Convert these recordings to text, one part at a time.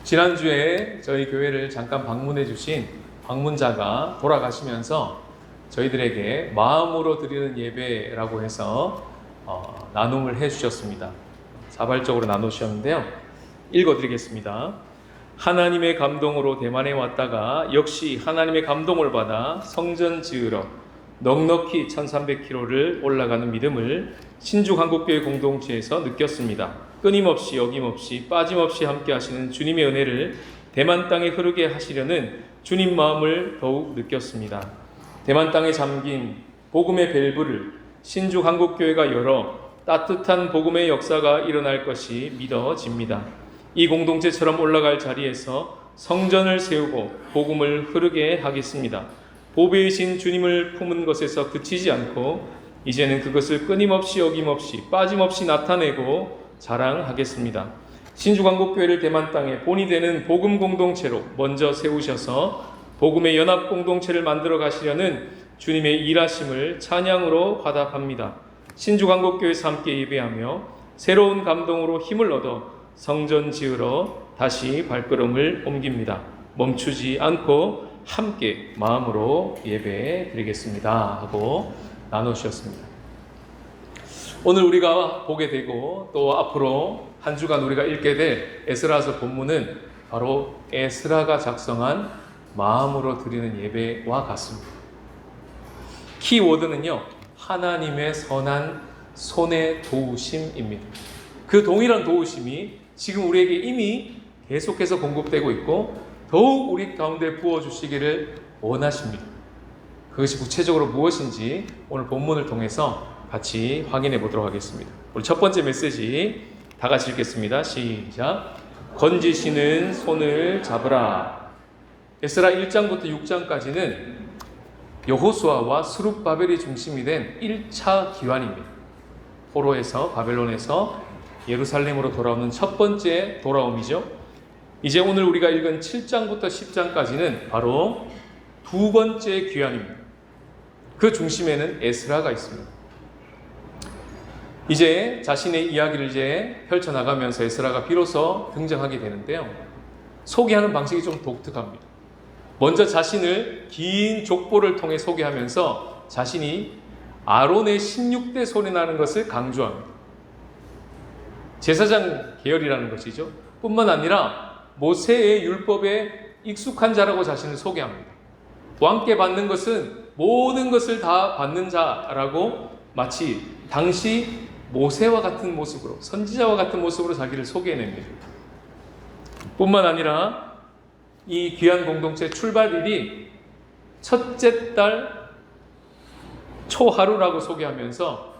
지난주에 저희 교회를 잠깐 방문해 주신 방문자가 돌아가시면서 저희들에게 마음으로 드리는 예배라고 해서 나눔을 해 주셨습니다. 자발적으로 나누셨는데요. 읽어드리겠습니다. 하나님의 감동으로 대만에 왔다가 역시 하나님의 감동을 받아 성전 지으러 넉넉히 1300km를 올라가는 믿음을 신주한국교회 공동체에서 느꼈습니다. 끊임없이 어김없이 빠짐없이 함께 하시는 주님의 은혜를 대만 땅에 흐르게 하시려는 주님 마음을 더욱 느꼈습니다. 대만 땅에 잠긴 복음의 밸브를 신주한국교회가 열어 따뜻한 복음의 역사가 일어날 것이 믿어집니다. 이 공동체처럼 올라갈 자리에서 성전을 세우고 복음을 흐르게 하겠습니다. 보배이신 주님을 품은 것에서 그치지 않고 이제는 그것을 끊임없이 어김없이 빠짐없이 나타내고 자랑하겠습니다. 신주광국교회를 대만 땅에 본이 되는 복음 공동체로 먼저 세우셔서 복음의 연합 공동체를 만들어 가시려는 주님의 일하심을 찬양으로 화답합니다. 신주광국교회에서 함께 예배하며 새로운 감동으로 힘을 얻어 성전 지으러 다시 발걸음을 옮깁니다. 멈추지 않고 함께 마음으로 예배 드리겠습니다 하고 나누셨습니다. 오늘 우리가 보게 되고 또 앞으로 한 주간 우리가 읽게 될 에스라서 본문은 바로 에스라가 작성한 마음으로 드리는 예배와 같습니다. 키워드는요, 하나님의 선한 손의 도우심입니다. 그 동일한 도우심이 지금 우리에게 이미 계속해서 공급되고 있고 더욱 우리 가운데 부어주시기를 원하십니다. 그것이 구체적으로 무엇인지 오늘 본문을 통해서 같이 확인해 보도록 하겠습니다. 우리 첫 번째 메시지 다 같이 읽겠습니다. 시작. 건지시는 손을 잡으라. 에스라 1장부터 6장까지는 여호수아와 스룹바벨이 중심이 된 1차 기환입니다. 포로에서 바벨론에서 예루살렘으로 돌아오는 첫 번째 돌아옴이죠. 이제 오늘 우리가 읽은 7장부터 10장까지는 바로 두 번째 귀환입니다. 그 중심에는 에스라가 있습니다. 이제 자신의 이야기를 이제 펼쳐나가면서 에스라가 비로소 등장하게 되는데요. 소개하는 방식이 좀 독특합니다. 먼저 자신을 긴 족보를 통해 소개하면서 자신이 아론의 16대 손이라는 것을 강조합니다. 제사장 계열이라는 것이죠. 뿐만 아니라 모세의 율법에 익숙한 자라고 자신을 소개합니다. 왕께 받는 것은 모든 것을 다 받는 자라고 마치 당시 모세와 같은 모습으로, 선지자와 같은 모습으로 자기를 소개해냅니다. 뿐만 아니라 이 귀한 공동체 출발일이 첫째 달 초하루라고 소개하면서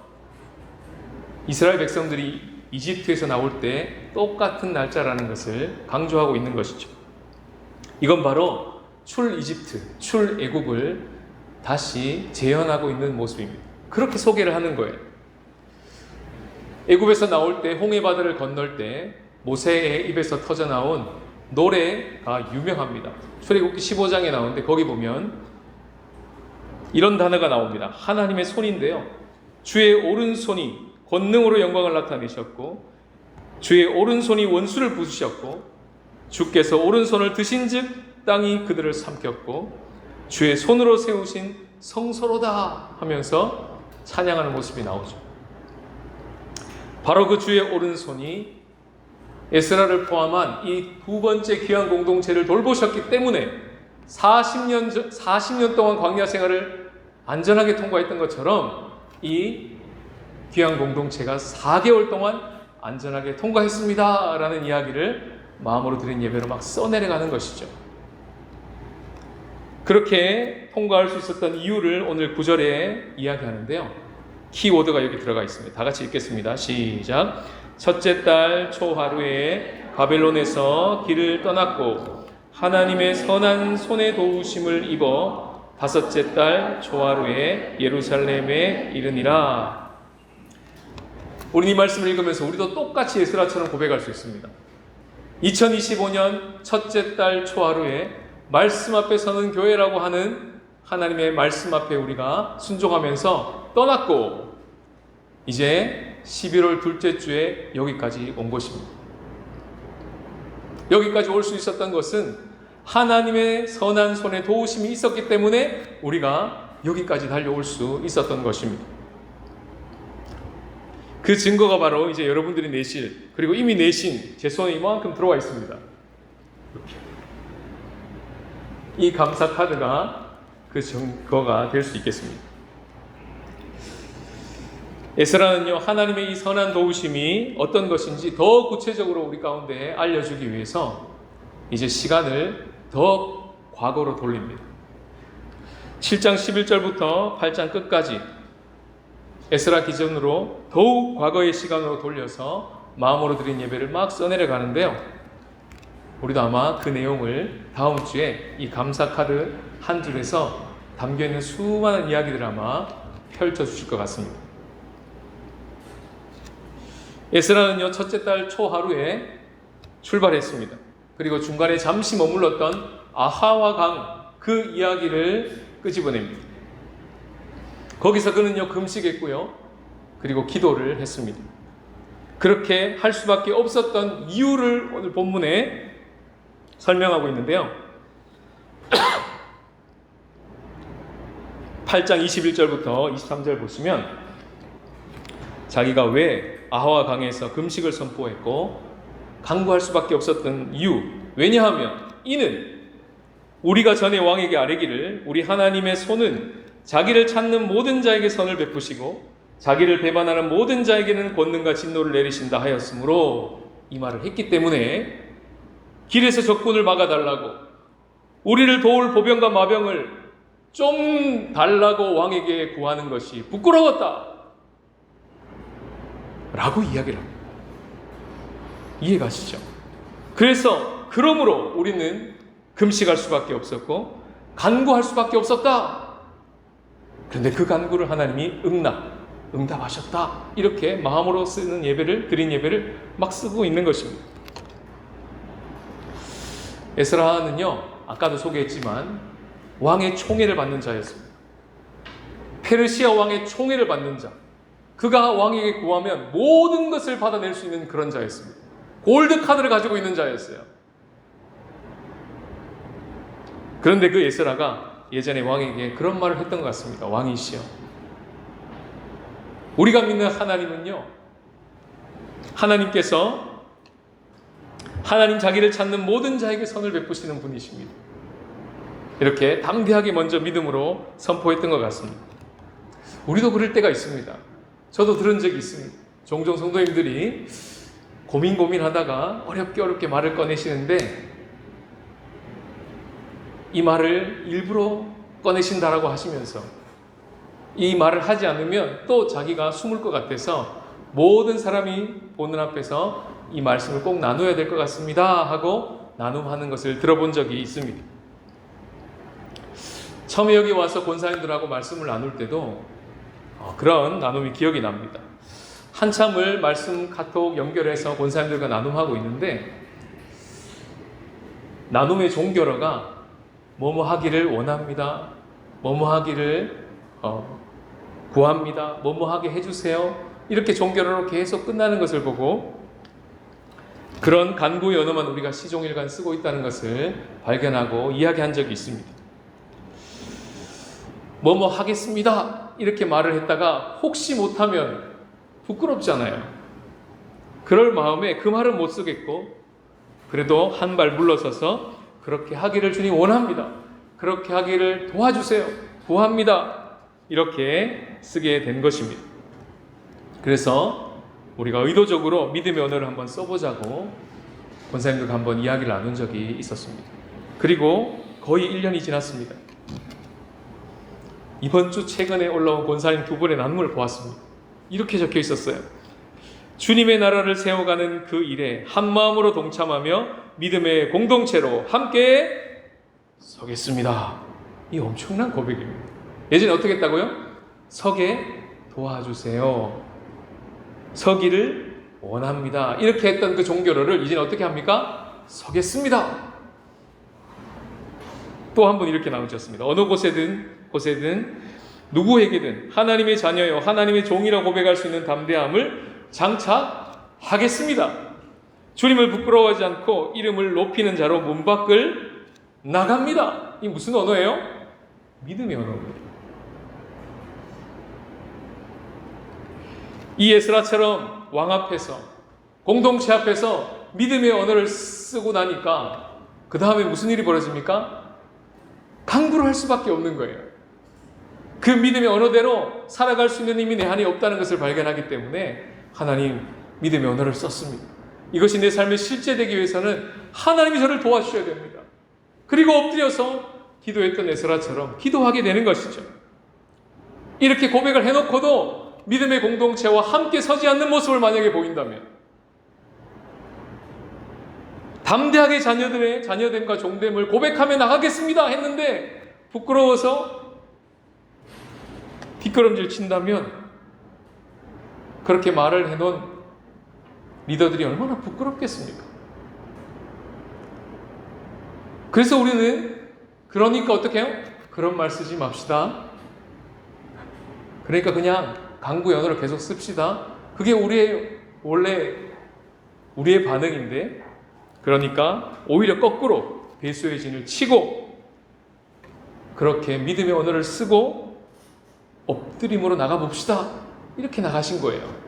이스라엘 백성들이 이집트에서 나올 때 똑같은 날짜라는 것을 강조하고 있는 것이죠. 이건 바로 출이집트, 출애굽을 다시 재현하고 있는 모습입니다. 그렇게 소개를 하는 거예요. 애굽에서 나올 때 홍해바다를 건널 때 모세의 입에서 터져나온 노래가 유명합니다. 출애굽기 15장에 나오는데 거기 보면 이런 단어가 나옵니다. 하나님의 손인데요. 주의 오른손이 권능으로 영광을 나타내셨고 주의 오른손이 원수를 부수셨고 주께서 오른손을 드신즉 땅이 그들을 삼켰고 주의 손으로 세우신 성소로다 하면서 찬양하는 모습이 나오죠. 바로 그 주의 오른손이 에스라를 포함한 이 두 번째 귀한 공동체를 돌보셨기 때문에 40년 동안 광야 생활을 안전하게 통과했던 것처럼 이 귀한 공동체가 4개월 동안 안전하게 통과했습니다 라는 이야기를 마음으로 드린 예배로 막 써내려가는 것이죠. 그렇게 통과할 수 있었던 이유를 오늘 9절에 이야기하는데요. 키워드가 여기 들어가 있습니다. 다 같이 읽겠습니다. 시작. 첫째 달 초하루에 바벨론에서 길을 떠났고 하나님의 선한 손의 도우심을 입어 다섯째 달 초하루에 예루살렘에 이르니라. 우리 이 말씀을 읽으면서 우리도 똑같이 에스라처럼 고백할 수 있습니다. 2025년 첫째 달 초하루에 말씀 앞에 서는 교회라고 하는 하나님의 말씀 앞에 우리가 순종하면서 떠났고 이제 11월 둘째 주에 여기까지 온 것입니다. 여기까지 올 수 있었던 것은 하나님의 선한 손에 도우심이 있었기 때문에 우리가 여기까지 달려올 수 있었던 것입니다. 그 증거가 바로 이제 여러분들이 내실, 그리고 이미 내신 제 손에 이만큼 들어와 있습니다. 이렇게. 이 감사 카드가 그 증거가 될 수 있겠습니다. 에스라는요, 하나님의 이 선한 도우심이 어떤 것인지 더 구체적으로 우리 가운데 알려주기 위해서 이제 시간을 더 과거로 돌립니다. 7장 11절부터 8장 끝까지 에스라 기준으로 더욱 과거의 시간으로 돌려서 마음으로 드린 예배를 막 써내려 가는데요. 우리도 아마 그 내용을 다음 주에 이 감사 카드 한 줄에서 담겨있는 수많은 이야기들을 아마 펼쳐주실 것 같습니다. 에스라는요, 첫째 달 초하루에 출발했습니다. 그리고 중간에 잠시 머물렀던 아하와 강 그 이야기를 끄집어냅니다. 거기서 그는요, 금식했고요, 그리고 기도를 했습니다. 그렇게 할 수밖에 없었던 이유를 오늘 본문에 설명하고 있는데요. 8장 21절부터 23절 보시면 자기가 왜 아하와 강에서 금식을 선포했고 간구할 수밖에 없었던 이유, 왜냐하면 이는 우리가 전에 왕에게 아뢰기를 우리 하나님의 손은 자기를 찾는 모든 자에게 선을 베푸시고 자기를 배반하는 모든 자에게는 권능과 진노를 내리신다 하였으므로 이 말을 했기 때문에 길에서 적군을 막아달라고, 우리를 도울 보병과 마병을 좀 달라고 왕에게 구하는 것이 부끄러웠다 라고 이야기를 합니다. 이해가시죠? 그러므로 우리는 금식할 수밖에 없었고 간구할 수밖에 없었다. 그런데 그 간구를 하나님이 응답하셨다. 이렇게 마음으로 쓰는 예배를, 드린 예배를 막 쓰고 있는 것입니다. 에스라는요, 아까도 소개했지만 왕의 총애를 받는 자였습니다. 페르시아 왕의 총애를 받는 자, 그가 왕에게 구하면 모든 것을 받아낼 수 있는 그런 자였습니다. 골드 카드를 가지고 있는 자였어요. 그런데 그 에스라가 예전에 왕에게 그런 말을 했던 것 같습니다. 왕이시여, 우리가 믿는 하나님은요, 하나님께서 하나님 자기를 찾는 모든 자에게 선을 베푸시는 분이십니다. 이렇게 담대하게 먼저 믿음으로 선포했던 것 같습니다. 우리도 그럴 때가 있습니다. 저도 들은 적이 있습니다. 종종 성도님들이 고민하다가 어렵게 말을 꺼내시는데 이 말을 일부러 꺼내신다라고 하시면서 이 말을 하지 않으면 또 자기가 숨을 것 같아서 모든 사람이 보는 앞에서 이 말씀을 꼭 나눠야 될 것 같습니다 하고 나눔하는 것을 들어본 적이 있습니다. 처음에 여기 와서 권사님들하고 말씀을 나눌 때도 그런 나눔이 기억이 납니다. 한참을 말씀 카톡 연결해서 권사님들과 나눔하고 있는데 나눔의 종결어가 뭐뭐 하기를 원합니다, 뭐뭐 하기를 구합니다, 뭐뭐 하게 해주세요, 이렇게 종결어로 계속 끝나는 것을 보고 그런 간구의 언어만 우리가 시종일관 쓰고 있다는 것을 발견하고 이야기한 적이 있습니다. 뭐뭐 하겠습니다 이렇게 말을 했다가 혹시 못하면 부끄럽잖아요. 그럴 마음에 그 말은 못 쓰겠고 그래도 한 발 물러서서 그렇게 하기를 주님 원합니다, 그렇게 하기를 도와주세요, 구합니다, 이렇게 쓰게 된 것입니다. 그래서 우리가 의도적으로 믿음의 언어를 한번 써보자고 권사님들과 한번 이야기를 나눈 적이 있었습니다. 그리고 거의 1년이 지났습니다. 이번 주 최근에 올라온 권사님 두 분의 나눔을 보았습니다. 이렇게 적혀 있었어요. 주님의 나라를 세워가는 그 일에 한마음으로 동참하며 믿음의 공동체로 함께 서겠습니다. 이 엄청난 고백입니다. 예전에 어떻게 했다고요? 서게 도와주세요, 서기를 원합니다, 이렇게 했던 그 종결어를 이제는 어떻게 합니까? 서겠습니다. 또 한 번 이렇게 나누셨습니다. 어느 곳에든 누구에게든 하나님의 자녀여 하나님의 종이라 고백할 수 있는 담대함을 장착하겠습니다. 주님을 부끄러워하지 않고 이름을 높이는 자로 문 밖을 나갑니다. 이 무슨 언어예요? 믿음의 언어입니다. 이 에스라처럼 왕 앞에서, 공동체 앞에서 믿음의 언어를 쓰고 나니까 그 다음에 무슨 일이 벌어집니까? 강구를 할 수밖에 없는 거예요. 그 믿음의 언어대로 살아갈 수 있는 힘이 내 안에 없다는 것을 발견하기 때문에 하나님 믿음의 언어를 썼습니다. 이것이 내 삶에 실제되기 위해서는 하나님이 저를 도와주셔야 됩니다. 그리고 엎드려서 기도했던 에스라처럼 기도하게 되는 것이죠. 이렇게 고백을 해놓고도 믿음의 공동체와 함께 서지 않는 모습을 만약에 보인다면, 담대하게 자녀들의 자녀됨과 종됨을 고백하며 나가겠습니다 했는데 부끄러워서 뒷걸음질 친다면, 그렇게 말을 해놓은 리더들이 얼마나 부끄럽겠습니까? 그래서 우리는 그러니까 어떻게 해요? 그런 말 쓰지 맙시다. 그러니까 그냥 강구의 언어를 계속 씁시다. 그게 원래 우리의 반응인데, 그러니까 오히려 거꾸로 배수의 진을 치고 그렇게 믿음의 언어를 쓰고 엎드림으로 나가봅시다. 이렇게 나가신 거예요.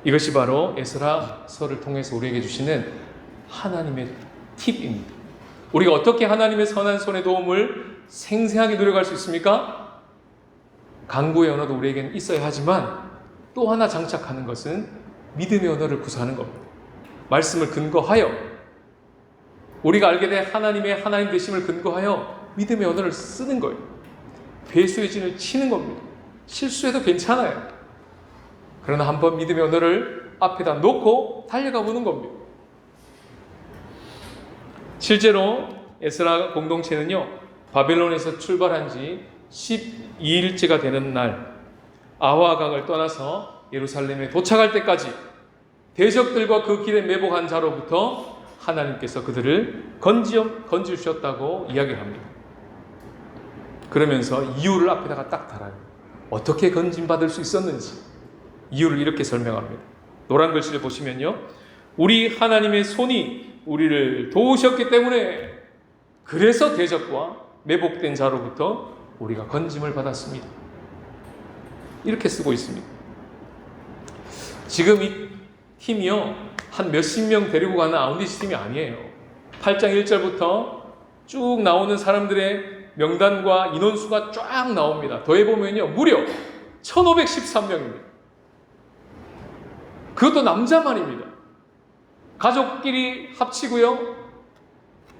이것이 바로 에스라서를 통해서 우리에게 주시는 하나님의 팁입니다. 우리가 어떻게 하나님의 선한 손의 도움을 생생하게 누려갈 수 있습니까? 강구의 언어도 우리에게는 있어야 하지만 또 하나 장착하는 것은 믿음의 언어를 구사하는 겁니다. 말씀을 근거하여, 우리가 알게 된 하나님의 하나님 되심을 근거하여 믿음의 언어를 쓰는 거예요. 배수의 진을 치는 겁니다. 실수해도 괜찮아요. 그러나 한번 믿음의 언어를 앞에다 놓고 달려가 보는 겁니다. 실제로 에스라 공동체는요, 바벨론에서 출발한 지 12일째가 되는 날, 아와 강을 떠나서 예루살렘에 도착할 때까지 대적들과 그 길에 매복한 자로부터 하나님께서 그들을 건지셨다고 이야기를 합니다. 그러면서 이유를 앞에다가 딱 달아요. 어떻게 건진받을 수 있었는지 이유를 이렇게 설명합니다. 노란 글씨를 보시면요, 우리 하나님의 손이 우리를 도우셨기 때문에, 그래서 대적과 매복된 자로부터 우리가 건짐을 받았습니다. 이렇게 쓰고 있습니다. 지금 이 팀이요, 한 몇십 명 데리고 가는 아웃리치 팀이 아니에요. 8장 1절부터 쭉 나오는 사람들의 명단과 인원수가 쫙 나옵니다. 더해보면요, 무려 1513명입니다. 그것도 남자만입니다. 가족끼리 합치고요,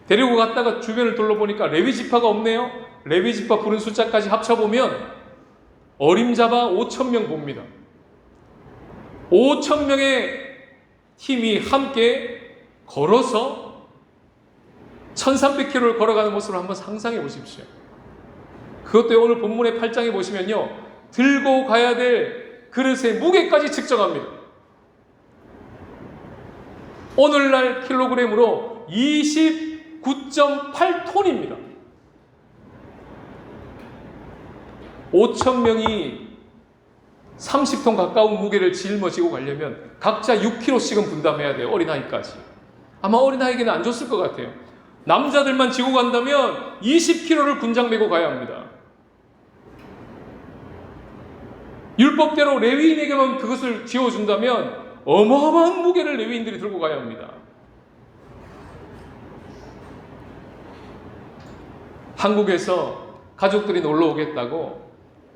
데리고 갔다가 주변을 둘러보니까 레위 지파가 없네요. 레위 지파 부른 숫자까지 합쳐보면 어림잡아 5,000명 봅니다. 5,000명의 팀이 함께 걸어서 1300km를 걸어가는 모습을 한번 상상해 보십시오. 그것도 오늘 본문의 8장에 보시면요, 들고 가야 될 그릇의 무게까지 측정합니다. 오늘날 킬로그램으로 29.8톤입니다. 5,000명이 30톤 가까운 무게를 짊어지고 가려면 각자 6kg씩은 분담해야 돼요. 어린아이까지. 아마 어린아이에게는 안 줬을 것 같아요. 남자들만 지고 간다면 20kg를 군장 메고 가야 합니다. 율법대로 레위인에게만 그것을 지어준다면 어마어마한 무게를 레위인들이 들고 가야 합니다. 한국에서 가족들이 놀러 오겠다고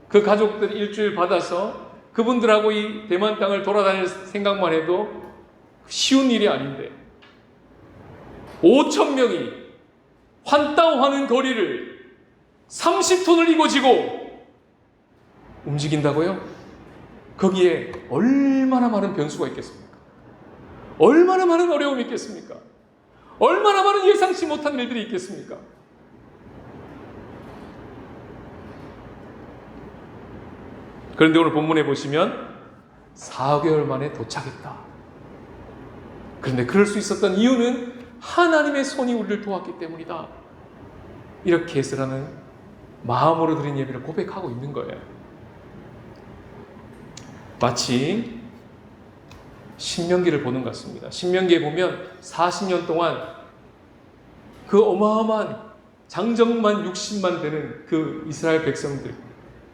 그 가족들 일주일 받아서 그분들하고 이 대만 땅을 돌아다닐 생각만 해도 쉬운 일이 아닌데, 5,000명이 환따오하는 거리를 30톤을 이고 지고 움직인다고요? 거기에 얼마나 많은 변수가 있겠습니까? 얼마나 많은 어려움이 있겠습니까? 얼마나 많은 예상치 못한 일들이 있겠습니까? 그런데 오늘 본문에 보시면 4개월 만에 도착했다. 그런데 그럴 수 있었던 이유는 하나님의 손이 우리를 도왔기 때문이다. 이렇게 에스라는 마음으로 드린 예배를 고백하고 있는 거예요. 마치 신명기를 보는 것 같습니다. 신명기에 보면 40년 동안 그 어마어마한 장정만 60만 되는 그 이스라엘 백성들,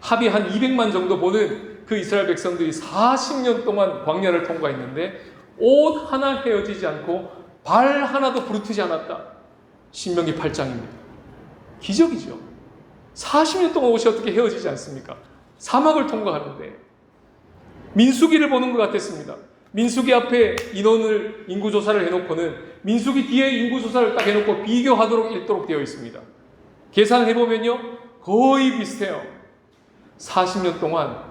합이 한 200만 정도 보는 그 이스라엘 백성들이 40년 동안 광야를 통과했는데 옷 하나 헤어지지 않고 발 하나도 부르트지 않았다. 신명기 8장입니다. 기적이죠. 40년 동안 옷이 어떻게 헤어지지 않습니까? 사막을 통과하는데 민수기를 보는 것 같았습니다. 민수기 앞에 인구조사를 해놓고는 민수기 뒤에 인구조사를 딱 해놓고 비교하도록 읽도록 되어 있습니다. 계산해보면요 거의 비슷해요. 40년 동안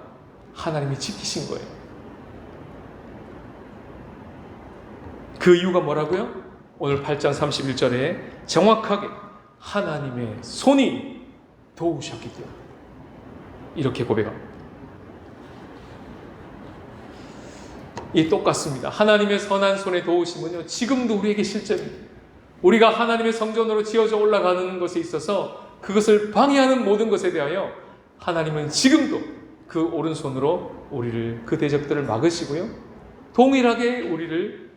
하나님이 지키신 거예요. 그 이유가 뭐라고요? 오늘 8장 31절에 정확하게 하나님의 손이 도우셨기 때문에 이렇게 고백합니다. 이 똑같습니다. 하나님의 선한 손의 도우심은요 지금도 우리에게 실제입니다. 우리가 하나님의 성전으로 지어져 올라가는 것에 있어서 그것을 방해하는 모든 것에 대하여 하나님은 지금도 그 오른손으로 우리를 그 대적들을 막으시고요 동일하게 우리를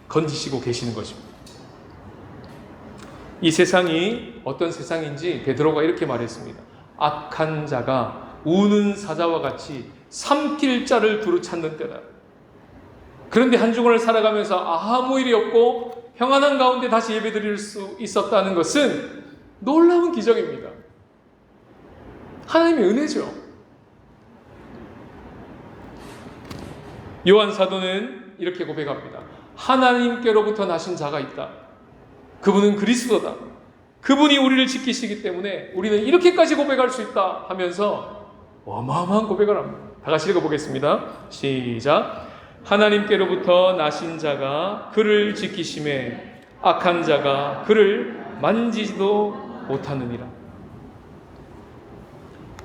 건지시고 계시는 것입니다. 이 세상이 어떤 세상인지 베드로가 이렇게 말했습니다. 악한 자가 우는 사자와 같이 삼킬 자를 두루 찾는 때다. 그런데 한 주간을 살아가면서 아무 일이 없고 평안한 가운데 다시 예배드릴 수 있었다는 것은 놀라운 기적입니다. 하나님의 은혜죠. 요한 사도는 이렇게 고백합니다. 하나님께로부터 나신 자가 있다. 그분은 그리스도다. 그분이 우리를 지키시기 때문에 우리는 이렇게까지 고백할 수 있다 하면서 어마어마한 고백을 합니다. 다 같이 읽어보겠습니다. 시작. 하나님께로부터 나신 자가 그를 지키심에 악한 자가 그를 만지지도 못하느니라.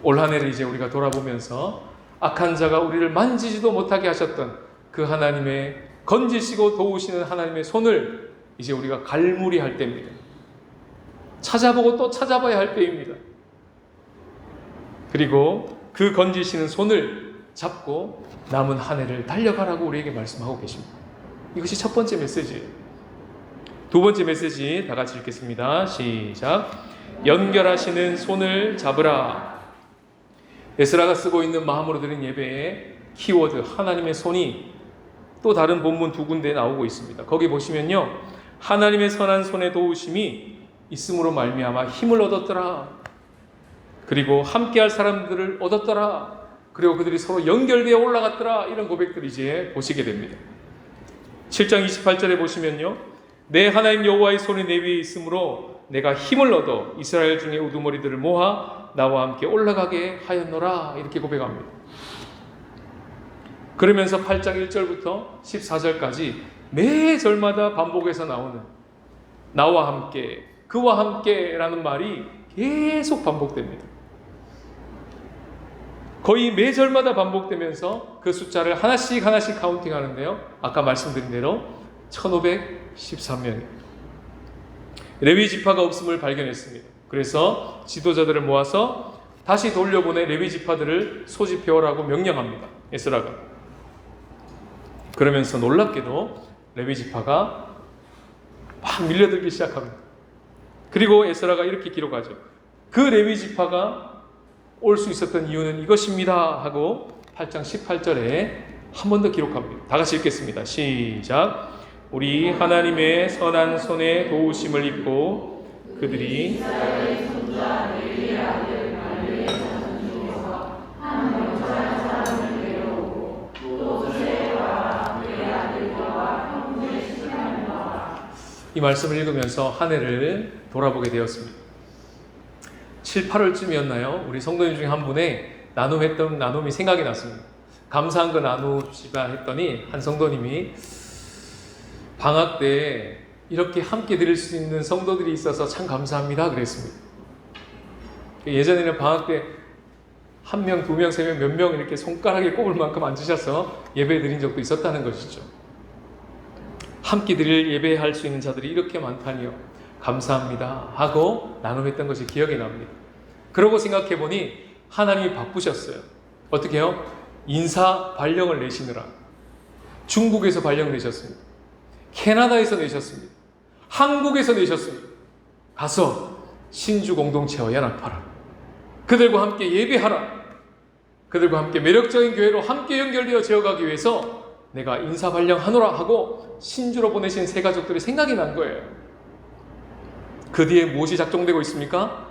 올 한 해를 이제 우리가 돌아보면서 악한 자가 우리를 만지지도 못하게 하셨던 그 하나님의 건지시고 도우시는 하나님의 손을 이제 우리가 갈무리할 때입니다. 찾아보고 또 찾아봐야 할 때입니다. 그리고 그 건지시는 손을 잡고 남은 한 해를 달려가라고 우리에게 말씀하고 계십니다. 이것이 첫 번째 메시지예요. 두 번째 메시지 다 같이 읽겠습니다. 시작. 연결하시는 손을 잡으라. 에스라가 쓰고 있는 마음으로 드린 예배의 키워드 하나님의 손이 또 다른 본문 두 군데 나오고 있습니다. 거기 보시면요 하나님의 선한 손의 도우심이 있음으로 말미암아 힘을 얻었더라. 그리고 함께할 사람들을 얻었더라. 그리고 그들이 서로 연결되어 올라갔더라. 이런 고백들을 이제 보시게 됩니다. 7장 28절에 보시면요 내 하나님 여호와의 손이 내 위에 있으므로 내가 힘을 얻어 이스라엘 중에 우두머리들을 모아 나와 함께 올라가게 하였노라. 이렇게 고백합니다. 그러면서 8장 1절부터 14절까지 매 절마다 반복해서 나오는 나와 함께, 그와 함께라는 말이 계속 반복됩니다. 거의 매 절마다 반복되면서 그 숫자를 하나씩 하나씩 카운팅하는데요. 아까 말씀드린 대로 1513명입니다. 레위 지파가 없음을 발견했습니다. 그래서 지도자들을 모아서 다시 돌려보내 레위 지파들을 소집해오라고 명령합니다. 에스라가. 그러면서 놀랍게도 레위 지파가 막 밀려들기 시작합니다. 그리고 에스라가 이렇게 기록하죠. 그 레위 지파가 올 수 있었던 이유는 이것입니다 하고 8장 18절에 한 번 더 기록합니다. 다 같이 읽겠습니다. 시작. 우리 하나님의 선한 손에 도우심을 입고 그들이 이 말씀을 읽으면서 한 해를 돌아보게 되었습니다. 7, 8월쯤이었나요? 우리 성도님 중에 한 분의 나눔했던 나눔이 생각이 났습니다. 감사한 거 나누시다 했더니 한 성도님이 방학 때 이렇게 함께 드릴 수 있는 성도들이 있어서 참 감사합니다 그랬습니다. 예전에는 방학 때 한 명, 두 명, 세 명, 몇 명 이렇게 손가락에 꼽을 만큼 앉으셔서 예배 드린 적도 있었다는 것이죠. 함께 드릴 예배할 수 있는 자들이 이렇게 많다니요. 감사합니다 하고 나눔했던 것이 기억이 납니다. 그러고 생각해 보니 하나님이 바쁘셨어요. 어떻게 해요? 인사 발령을 내시느라 중국에서 발령내셨습니다. 캐나다에서 내셨습니다. 한국에서 내셨습니다. 가서 신주 공동체와 연합하라. 그들과 함께 예배하라. 그들과 함께 매력적인 교회로 함께 연결되어 지어가기 위해서 내가 인사 발령하노라 하고 신주로 보내신 세 가족들이 생각이 난 거예요. 그 뒤에 무엇이 작동되고 있습니까?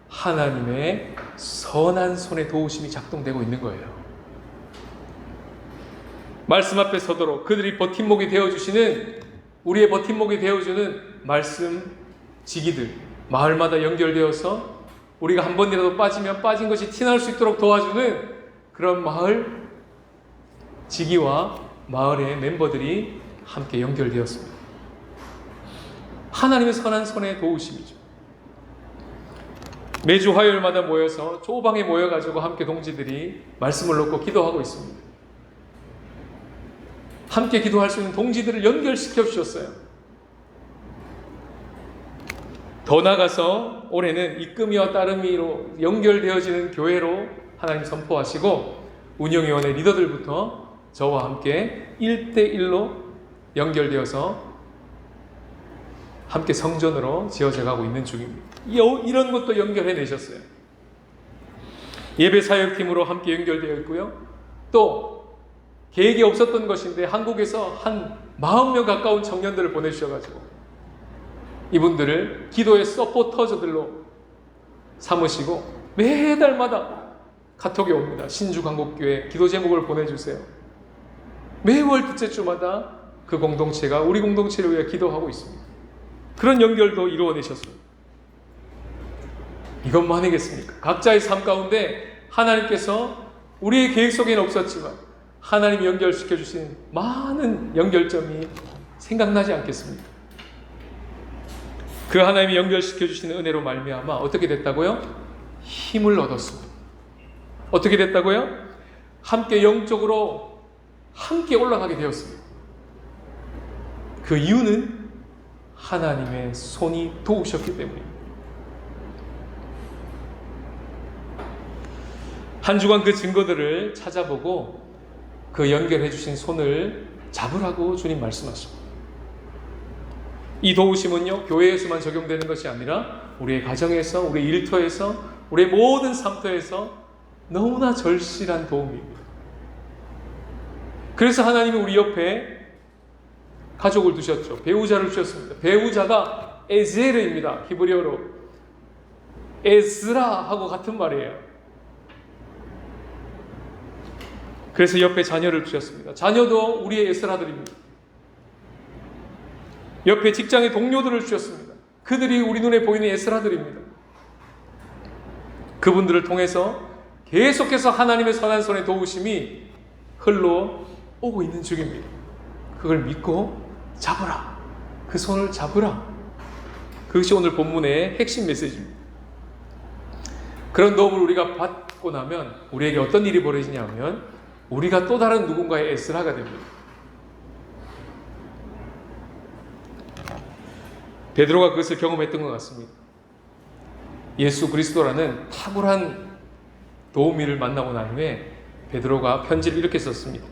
하나님의 선한 손의 도우심이 작동되고 있는 거예요. 말씀 앞에 서도록 그들이 버팀목이 되어주시는, 우리의 버팀목이 되어주는 말씀 지기들, 마을마다 연결되어서 우리가 한 번이라도 빠지면 빠진 것이 티날 수 있도록 도와주는 그런 마을 지기와 마을의 멤버들이 함께 연결되었습니다. 하나님의 선한 손의 도우심이죠. 매주 화요일마다 모여서 조방에 모여가지고 함께 동지들이 말씀을 놓고 기도하고 있습니다. 함께 기도할 수 있는 동지들을 연결시켜 주셨어요. 더 나아가서 올해는 이끄미와 따르미로 연결되어지는 교회로 하나님 선포하시고 운영위원회 리더들부터 저와 함께 1대1로 연결되어서 함께 성전으로 지어져 가고 있는 중입니다. 이런 것도 연결해 내셨어요. 예배 사역팀으로 함께 연결되어 있고요. 또 계획이 없었던 것인데 한국에서 한 40명 가까운 청년들을 보내주셔가지고 이분들을 기도의 서포터즈들로 삼으시고 매달마다 카톡이 옵니다. 신주강국교회 기도 제목을 보내주세요. 매월 둘째 주마다 그 공동체가 우리 공동체를 위해 기도하고 있습니다. 그런 연결도 이루어내셨습니다. 이것만 아니겠습니까? 각자의 삶 가운데 하나님께서 우리의 계획 속에는 없었지만 하나님이 연결시켜 주신 많은 연결점이 생각나지 않겠습니까? 그 하나님이 연결시켜 주시는 은혜로 말미암아 어떻게 됐다고요? 힘을 얻었습니다. 어떻게 됐다고요? 함께 영적으로 함께 올라가게 되었습니다. 그 이유는 하나님의 손이 도우셨기 때문입니다. 한 주간 그 증거들을 찾아보고 그 연결해 주신 손을 잡으라고 주님 말씀하십니다. 이 도우심은요, 교회에서만 적용되는 것이 아니라 우리의 가정에서, 우리의 일터에서, 우리의 모든 삶터에서 너무나 절실한 도움입니다. 그래서 하나님이 우리 옆에 가족을 두셨죠. 배우자를 주셨습니다. 배우자가 에제르입니다. 히브리어로 에스라하고 같은 말이에요. 그래서 옆에 자녀를 두셨습니다. 자녀도 우리의 에스라들입니다. 옆에 직장의 동료들을 주셨습니다. 그들이 우리 눈에 보이는 에스라들입니다. 그분들을 통해서 계속해서 하나님의 선한 손의 도우심이 흘러오고 있는 중입니다. 그걸 믿고 잡으라. 그 손을 잡으라. 그것이 오늘 본문의 핵심 메시지입니다. 그런 도움을 우리가 받고 나면 우리에게 어떤 일이 벌어지냐면 우리가 또 다른 누군가의 에스라가 됩니다. 베드로가 그것을 경험했던 것 같습니다. 예수 그리스도라는 탁월한 도우미를 만나고 난 후에 베드로가 편지를 이렇게 썼습니다.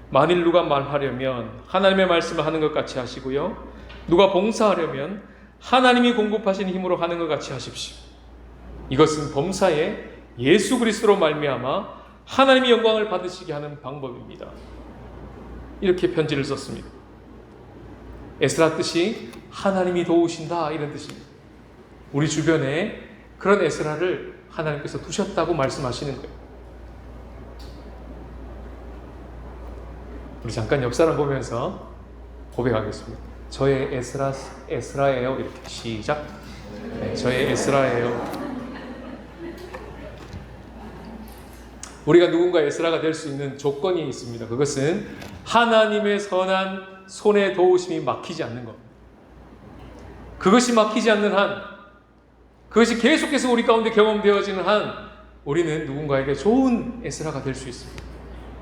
만일 누가 말하려면 하나님의 말씀을 하는 것 같이 하시고요. 누가 봉사하려면 하나님이 공급하신 힘으로 하는 것 같이 하십시오. 이것은 범사에 예수 그리스도로 말미암아 하나님의 영광을 받으시게 하는 방법입니다. 이렇게 편지를 썼습니다. 에스라 뜻이 하나님이 도우신다 이런 뜻입니다. 우리 주변에 그런 에스라를 하나님께서 두셨다고 말씀하시는 거예요. 우리 잠깐 역사를 보면서 고백하겠습니다. 저의 에스라예요. 이렇게 시작. 네, 저의 에스라예요. 우리가 누군가 에스라가 될 수 있는 조건이 있습니다. 그것은 하나님의 선한 손의 도우심이 막히지 않는 것. 그것이 막히지 않는 한, 그것이 계속해서 우리 가운데 경험되어지는 한 우리는 누군가에게 좋은 에스라가 될 수 있습니다.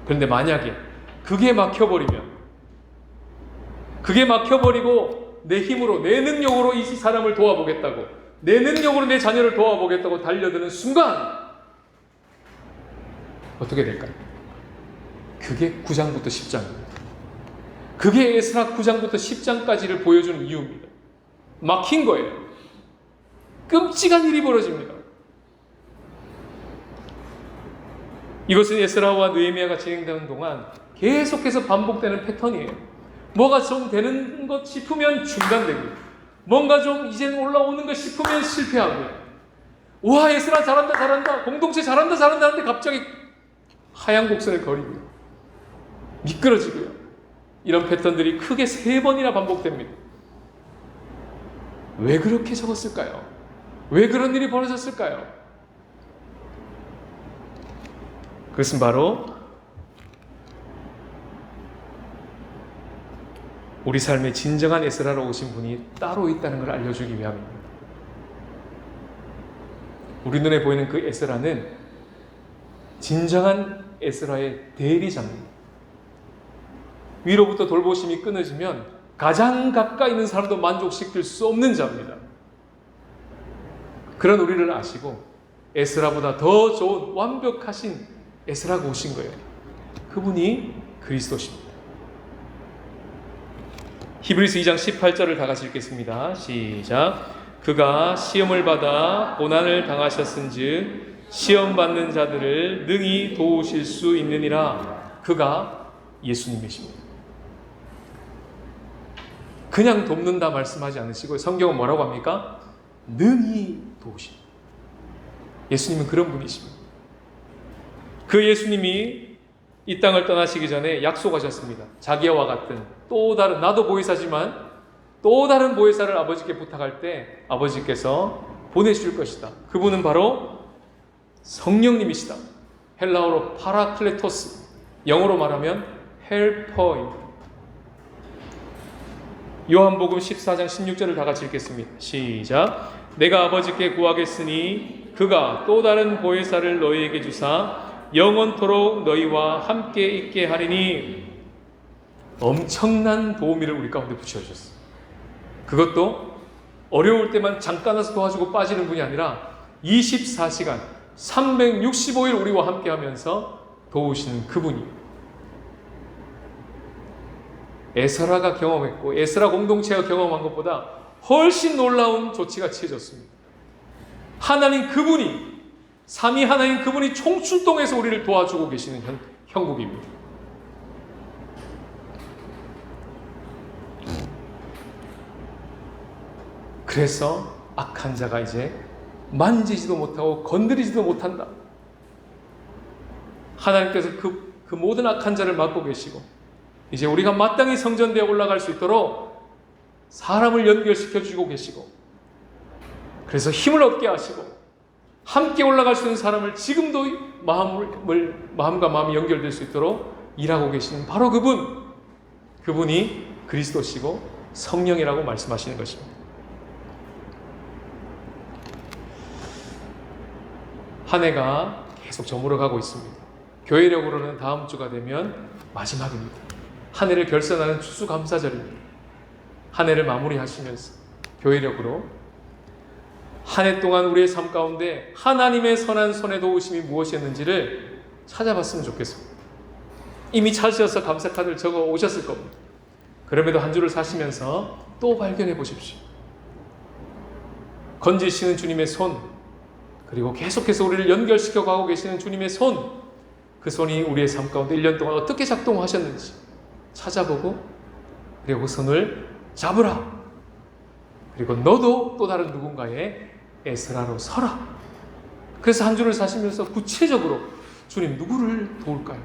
그런데 만약에 그게 막혀버리고 내 힘으로, 내 능력으로 이 사람을 도와보겠다고, 내 능력으로 내 자녀를 도와보겠다고 달려드는 순간 어떻게 될까요? 그게 9장부터 10장입니다. 그게 에스라 9장부터 10장까지를 보여주는 이유입니다. 막힌 거예요. 끔찍한 일이 벌어집니다. 이것은 에스라와 느헤미야가 진행되는 동안 계속해서 반복되는 패턴이에요. 뭐가 좀 되는 것 싶으면 중단되고, 뭔가 좀 이제는 올라오는 것 싶으면 실패하고요. 와, 에스라 잘한다 잘한다, 공동체 잘한다 잘한다 하는데 갑자기 하얀 곡선을 그리고요, 미끄러지고요. 이런 패턴들이 크게 3번이나 반복됩니다. 왜 그렇게 적었을까요? 왜 그런 일이 벌어졌을까요? 그것은 바로 우리 삶의 진정한 에스라로 오신 분이 따로 있다는 걸 알려주기 위함입니다. 우리 눈에 보이는 그 에스라는 진정한 에스라의 대리자입니다. 위로부터 돌보심이 끊어지면 가장 가까이 있는 사람도 만족시킬 수 없는 자입니다. 그런 우리를 아시고 에스라보다 더 좋은 완벽하신 에스라가 오신 거예요. 그분이 그리스도십니다. 히브리서 2장 18절을 다 같이 읽겠습니다. 시작. 그가 시험을 받아 고난을 당하셨은즉 시험 받는 자들을 능히 도우실 수 있느니라. 그가 예수님이십니다. 그냥 돕는다 말씀하지 않으시고 성경은 뭐라고 합니까? 능히 도우십니다. 예수님은 그런 분이십니다. 그 예수님이 이 땅을 떠나시기 전에 약속하셨습니다. 자기와 같은 또 다른, 나도 보혜사지만 또 다른 보혜사를 아버지께 부탁할 때 아버지께서 보내줄 것이다. 그분은 바로 성령님이시다. 헬라어로 파라클레토스, 영어로 말하면 헬퍼입니다. 요한복음 14장 16절을 다 같이 읽겠습니다. 시작. 내가 아버지께 구하겠으니 그가 또 다른 보혜사를 너희에게 주사 영원토록 너희와 함께 있게 하리니. 엄청난 도우미를 우리 가운데 붙여주셨어요. 그것도 어려울 때만 잠깐 와서 도와주고 빠지는 분이 아니라 24시간 365일 우리와 함께 하면서 도우시는 그분이 에스라가 경험했고 에스라 공동체가 경험한 것보다 훨씬 놀라운 조치가 취해졌습니다. 하나님 그분이, 삼위 하나님 그분이 총출동해서 우리를 도와주고 계시는 형국입니다. 그래서 악한 자가 이제 만지지도 못하고 건드리지도 못한다. 하나님께서 그 모든 악한 자를 막고 계시고 이제 우리가 마땅히 성전대에 올라갈 수 있도록 사람을 연결시켜 주고 계시고, 그래서 힘을 얻게 하시고 함께 올라갈 수 있는 사람을 지금도 마음과 마음이 연결될 수 있도록 일하고 계시는 바로 그분이 그리스도시고 성령이라고 말씀하시는 것입니다. 한 해가 계속 저물어가고 있습니다. 교회력으로는 다음 주가 되면 마지막입니다. 한 해를 결산하는 추수감사절입니다. 한 해를 마무리하시면서 교회력으로 한 해 동안 우리의 삶 가운데 하나님의 선한 손의 도우심이 무엇이었는지를 찾아봤으면 좋겠습니다. 이미 찾으셔서 감사카드를 적어 오셨을 겁니다. 그럼에도 한 주를 사시면서 또 발견해 보십시오. 건지시는 주님의 손, 그리고 계속해서 우리를 연결시켜 가고 계시는 주님의 손, 그 손이 우리의 삶 가운데 1년 동안 어떻게 작동하셨는지 찾아보고, 그리고 그 손을 잡으라. 그리고 너도 또 다른 누군가의 에스라로 서라. 그래서 한 주를 사시면서 구체적으로 주님 누구를 도울까요?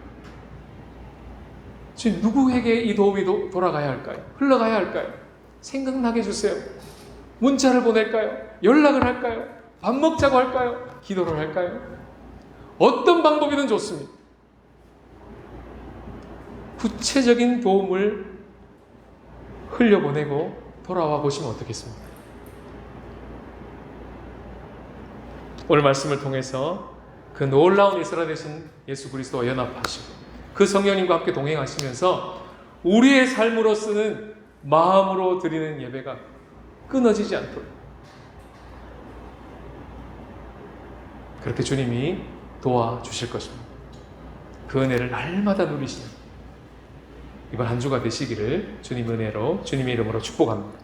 주님 누구에게 이 도움이 돌아가야 할까요? 흘러가야 할까요? 생각나게 해주세요. 문자를 보낼까요? 연락을 할까요? 밥 먹자고 할까요? 기도를 할까요? 어떤 방법이든 좋습니다. 구체적인 도움을 흘려보내고 돌아와 보시면 어떻겠습니까? 오늘 말씀을 통해서 그 놀라운 이스라엘 되신 예수 그리스도와 연합하시고 그 성령님과 함께 동행하시면서 우리의 삶으로 쓰는 마음으로 드리는 예배가 끊어지지 않도록 그렇게 주님이 도와주실 것입니다. 그 은혜를 날마다 누리시는 이번 한 주가 되시기를 주님 은혜로 주님의 이름으로 축복합니다.